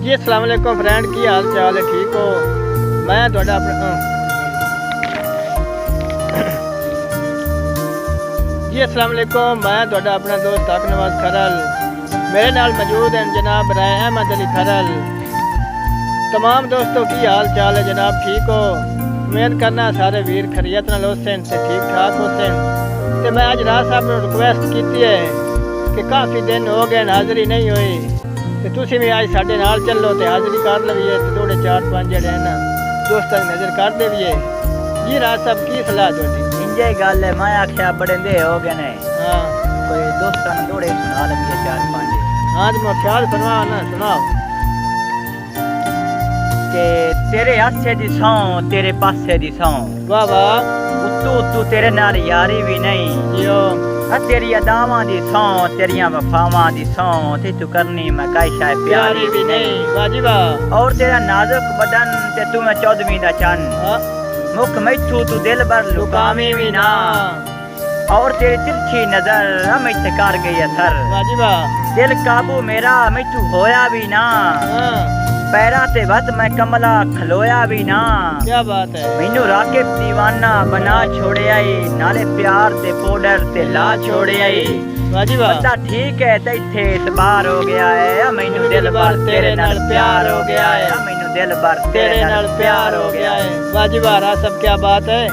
जी अस्सलाम वालेकुम फ्रेंड, की हाल चाल है? ठीक हो? मैं थोड़ा अपना जी अस्सलाम वालेकुम, मैं थोड़ा अपना दोस्त आक नवाज खरल। मेरे नाल मौजूद हैं जनाब राय अहमद अली खरल। तमाम दोस्तों की हाल चाल है जनाब? ठीक हो? उम्मीद करना सारे वीर खैरियत नाल होसन ते ठीक ठाक होसन। ते मैं अज राज साहब ने रिक्वेस्ट की है कि काफ़ी दिन हो गए हाज़री नहीं हुई, तो तुसी भी आज साढ़े नाल चलो तो हाज़री कर लवीए, तो थोड़े 4-5 जड़े हैं ना दोस्तों की नज़र कर देविए। जी राज साहब की सलाह थोड़ी? इंजे गल है, मैं आख्या बड़े दे हो गए ने। हाँ कोई दोस्तों ने थोड़े सुना लगी 4-5। हाँ तो मैं ख्याल फरमा ना सुनाओ के तेरे हाथे दी सौ तेरे पासे दी सौ, वाह वाह उत्तू उत्तू तेरे नाल यारी भी नहीं। जियो तेरी अदावां दी सौ तेरियां वफावां दी सौ, ते तू करनी मैं काई शाय प्यारी भी नहीं। वाह जी वाह। और तेरा नाजुक बदन ते तू मैं 14वीं दा चन्न, हाँ, मुख मैथू तू दिल भर लुकामी भी ना। और तेरी तिरछी नजर मैं कर गई असर, वाह जी वाह। दिल काबू मेरा मैथू होया भी ना। हाँ, पैरा ते वत मैं कमला खलोया भी ना। क्या बात है? मैनू राकिब दीवाना बना छोड़े आई, नाले प्यार ते पाउडर ते ला छोड़े आई। वाह जी वाह। बंदा ठीक है ते इत्थे इतबार हो गया है, मैनू दिल भर तेरे नाल प्यार हो गया है, मैनू दिल भर तेरे नाल प्यार हो गया है। वाह जी वाह राज साहब, क्या बात है।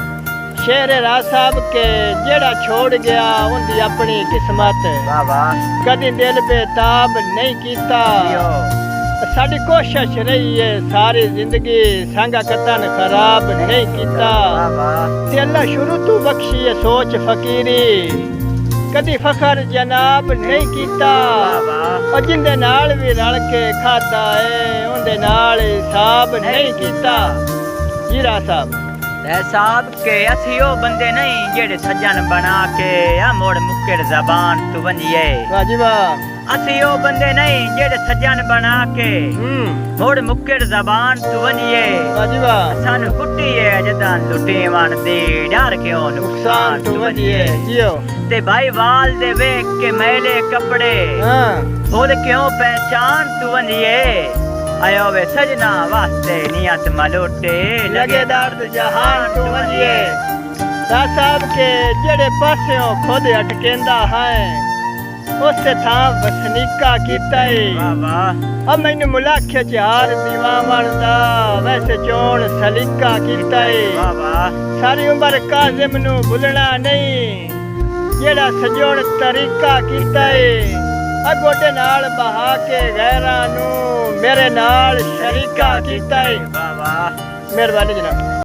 शेर राज साहब के जेड़ा छोड़ गया उनकी अपनी किस्मत, वाह वाह। कदी दिल बेताब नहीं कीता। साड़ी कोशिश रही है सारी जिंदगी संगा कतन खराब नहीं कीता। वाह वाह। ते अल्लाह शुरू तू बख्शी है सोच फकीरी, कदी फखर जनाब नहीं कीता। वाह वाह। और जिंदे नाल भी रल के खाता है उनदे नाल हिसाब नहीं कीता। जी राज साहब। साहब के असी ओ बंदे नहीं जेड़े सज्जन बना के या मोड़ मुक्केड़ जबान तू वंजिए। वाह जी वाह। असी ओ बंदे नहीं जेड़े सज्जन बना के मोड़ मुक्केड़ जबान तू वंजिए। वाह जी वाह। सानू कुट्टी है जदां लुटे वन दे, डर क्यों नुकसान तू वंजिए। जियो ते भाई वाल दे वेख के मैले कपड़े, हाँ खुद क्यों पहचान तू वंजिए। आयो वे सजना वास्ते नियत मलोटे, लगे दर्द जहान तू वंजिए। राज साहब के जेड़े पास्यों खुद अटकेंदा है उसे था वसनीका कीता है। वाह वाह। अब मैनू मुलाखे चार दीवान दा वैसे चोण सलीका कीता है। वाह वाह। सारी उम्र काजिम नू भुलना नहीं, जेड़ा सजोण तरीका कीता है। गोडे नाल बहा के गैरां नू मेरे नाल शरीका कीता है। वाह वाह। मेहरबानी जनाब।